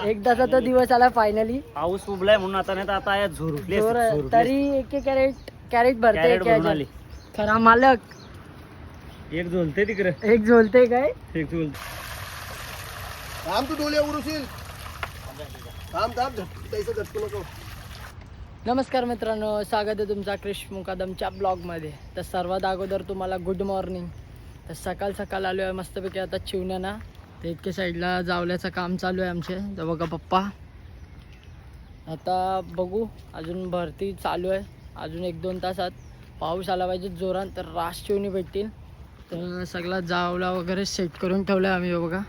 एकदाचा तो दिवस आला फायनली. पाऊस उभलाय म्हणून आता नाही तर आता या झोरले तरी एक कॅरेट भरते. खरा मालक एक झोलते तिकडे, एक झोलते काय एक झोलते. थांब तू डोले उरुशील. थांब त्याचं झटकू नको. नमस्कार मित्रांनो, स्वागत आहे तुमचा क्रिश मुकादमच्या ब्लॉगमध्ये. तर सर्वात अगोदर तुम्हाला गुड मॉर्निंग. तर सकाळ सकाळ आलो आहे मस्तपैकी आता चिवण्याना. तर इतके साईडला जावल्याचं काम चालू आहे आमचे. तर बघा पप्पा, आता बघू अजून भरती चालू आहे. अजून 1-2 तासात पाऊस आला पाहिजे जोरात, तर रास चिवणी भेटतील. तर सगळा जावला वगैरे सेट करून ठेवला आहे आम्ही. बघा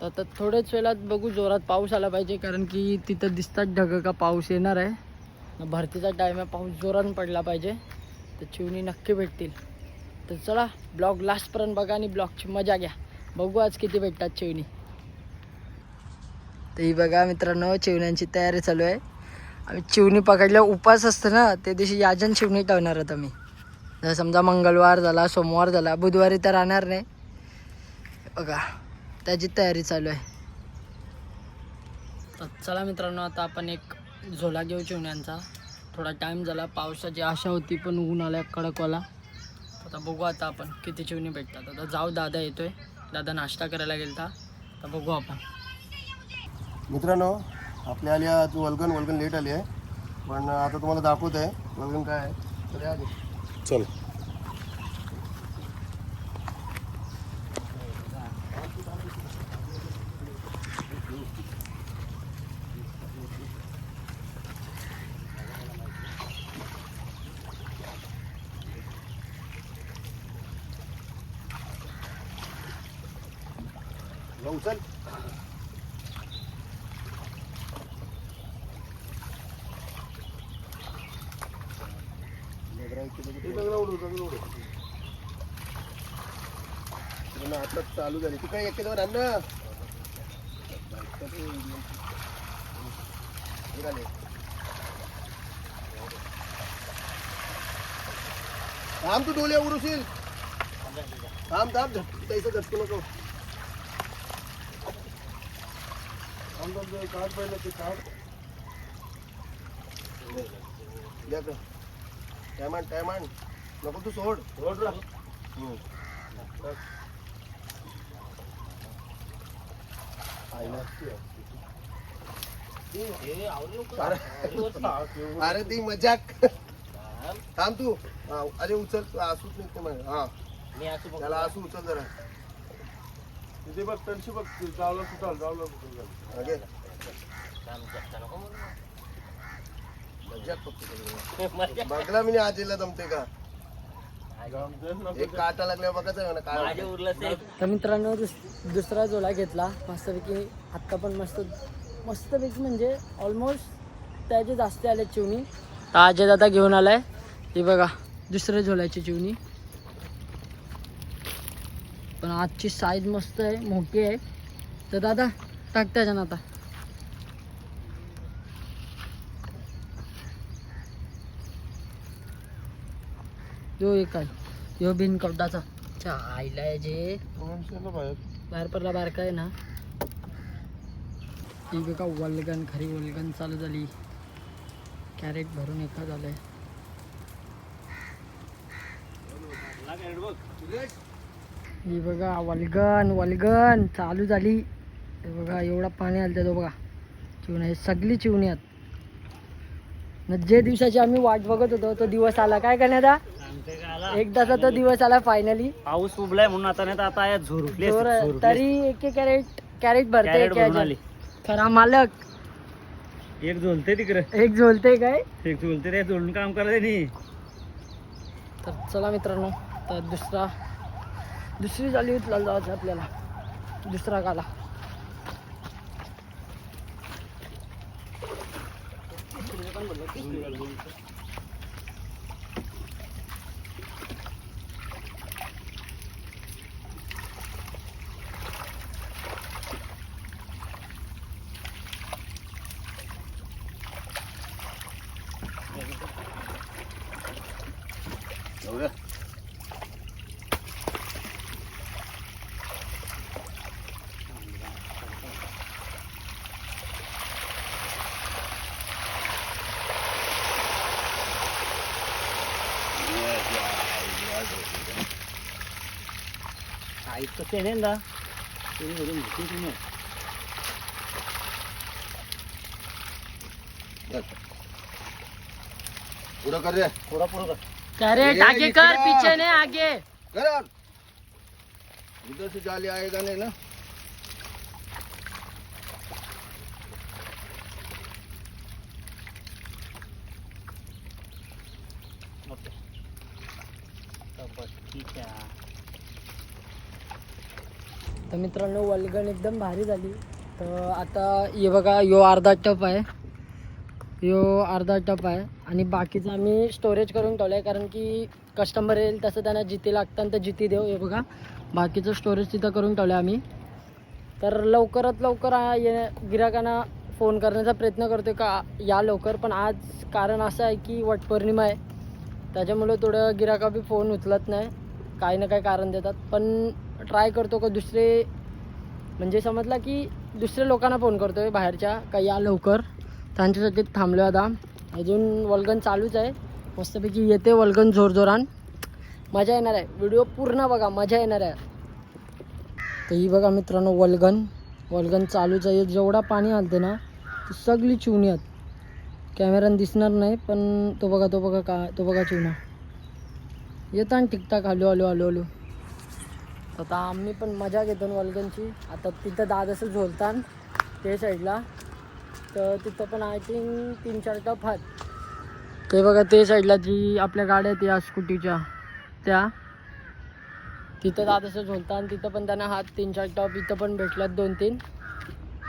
आता थोड्याच वेळात बघू जोरात पाऊस आला पाहिजे, कारण की तिथं दिसतात ढग का पाऊस येणार आहे. भरतीचा टाईम आहे, पाऊस जोरात पडला पाहिजे तर चिवणी नक्की भेटतील. तर चला ब्लॉग लास्टपर्यंत बघा आणि ब्लॉगची मजा घ्या. बघू आज किती भेटतात चिवणी. तर ही बघा मित्रांनो, चिवण्यांची तयारी चालू आहे. आम्ही चिवणी पकडल्या उपास असतं ना, त्या दिवशी याजन चिवणी ठेवणार आहोत आम्ही. जर समजा मंगळवार झाला, सोमवार झाला, बुधवारी तर राहणार नाही. बघा त्याची तयारी चालू आहे. तर चला मित्रांनो, आता आपण एक झोला घेऊ चिवण्यांचा. थोडा टाईम झाला, पावसाची आशा होती पण ऊन आला कडकवाला. आता बघू आता आपण किती चिवणी भेटतात. आता जाऊ, दादा येतोय. दादा नाश्ता करायला गेलता, तर बघू आपण. मित्रांनो, आपल्या आली आज वल्गन लेट आली आहे, पण आता तुम्हाला दाखवत आहे वल्गन काय आहे. तर या चल. उचल. आता चालू झाली. ती काय एक अन्न थांब तू डोले उरुशील. थांब त्याचं झटकू नको. काढ पहिलं ते काढ. टायमान नको तू सोड. अरे ती मजाक. थांब तू. अरे उचल, आसूच नाही. हा त्याला आसू उचल जरा. तिथे बघ तणशी बघ. जावलं बघला मी आजीला जमते का. एक काटा लागल्या बघायचं ना काय. तर मित्रांनो, दुसरा झोला घेतला मस्तपैकी. आत्ता पण मस्तपैकी म्हणजे ऑलमोस्ट त्याचे जास्त आले चिवणी. तर आजी दादा घेऊन आलाय. ही बघा दुसऱ्या झोल्याची चिवणी. पण आजची साईज मस्त आहे, मोठी आहे. तर दादा टाक त्याच्यानं आता. यो एक काय यो बिन कवडाचा आईला आहे जे बाहेर पडला. बाहेर काय ना ती बघा वल्गन, खरी वल्गन चालू झाली. कॅरेट भरून एका झालंय. ही बघा वल्गन चालू झाली. हे बघा एवढा पाणी आलं तो. बघा चिवणी आहे, सगळी चिवणी आहेत. जे दिवसाची आम्ही वाट बघत होतो तो दिवस आला. काय करण्याचा एकदाचा तो दिवस आला फायनली. पाऊस उभलाय म्हणून आता नाही तर आता या झोरले. तरी एक कॅरेट भरते. खरा मालक एक झोलते तिकडे, एक झोलते काय एक झोलते. रे झोलून काम करायचं नाही. तर चला मित्रांनो, तर दुसरी झाली उचलायला जायचं आपल्याला. दुसरा गाला आईच कसं आहे ना पुढं कर रे थोडा पुढं कर. क्या रे ये आगे कर इतना। पीछे नहीं आगे. कर यार. उधर से जाली आएगा नहीं ना. ओके. तर बस ठीक आहे. तर मित्रांनो वल्गन एकदम भारी झाली. तर आता हे बघा यो अर्धा टप आहे, यो अर्धा टप आहे आणि बाकीचं आम्ही स्टोरेज करून ठेवलं आहे, कारण की कस्टमर येईल तसं त्यांना जिती लागतं तर जिती देऊ. हे बघा बाकीचं स्टोरेज तिथं करून ठेवलं आहे आम्ही. तर लवकरात लवकर गिराकांना फोन करण्याचा प्रयत्न करतो का या लवकर, पण आज कारण असं आहे की वटपौर्णिमा आहे, त्याच्यामुळे थोडं गिराका बी फोन उचलत नाही, काही ना काही कारण देतात. पण ट्राय करतो का दुसरे म्हणजे समजला की दुसऱ्या लोकांना फोन करतो आहे बाहेरच्या का या लवकर, त्यांच्यासाठी थांबलो आता. अजून वल्गन चालूच आहे, मस्तपैकी येते वल्गन जोरजोरान, मजा येणार आहे. व्हिडिओ पूर्ण बघा, मजा येणार आहे. तर ही बघा मित्रांनो वल्गन चालूच आहे. जेवढा पाणी आलते ना ती सगळी चिवणी आहेत, कॅमेऱ्यानं दिसणार नाही पण तो बघा चिवणा येतं आणि ठीकठाक हलू हलू हलू हलू. आता आम्ही पण मजा घेतो वल्गनची. आता तिथं दादाचं झोलतान ते साईडला, तर तिथं पण आय थिंक 3-4 टप आहेत. ते बघा ते साईडला जी आपल्या गाड्या आहेत या स्कूटीच्या त्या, तिथं दादाचं झोलतान तिथं पण त्यांना हात 3-4 टप इथं पण भेटल्यात 2-3.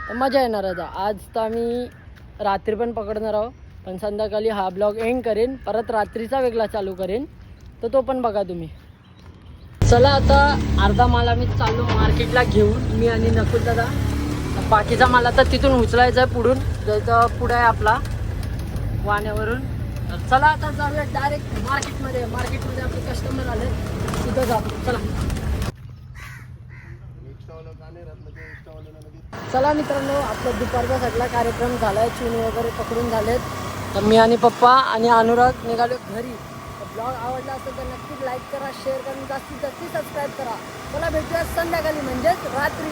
तर मजा येणार आता. आज तर आम्ही रात्री पण पकडणार आहोत, पण संध्याकाळी हा ब्लॉग एंड करेन, परत रात्रीचा वेगळा चालू करेन, तर तो पण बघा तुम्ही. चला आता अर्धा माल आम्ही चाललो मार्केटला घेऊन, मी आणि नकुल दादा. बाकीचा माल आता तिथून उचलायचा आहे, पुढून जायचं पुढे आहे आपला वाण्यावरून. तर चला आता जाऊया डायरेक्ट मार्केटमध्ये आपले कस्टमर आले तिथं जाऊ. चला मित्रांनो आपला दुपारचा सगळा कार्यक्रम झाला आहे, चिवणी वगैरे पकडून झालेत. तर मी आणि पप्पा आणि अनुराग निघालो घरी. ब्लॉग आवडला असेल तर नक्कीच लाईक करा, शेअर करा, जास्तीत जास्त सबस्क्राईब करा. चला भेटूया संध्याकाळी म्हणजेच रात्री.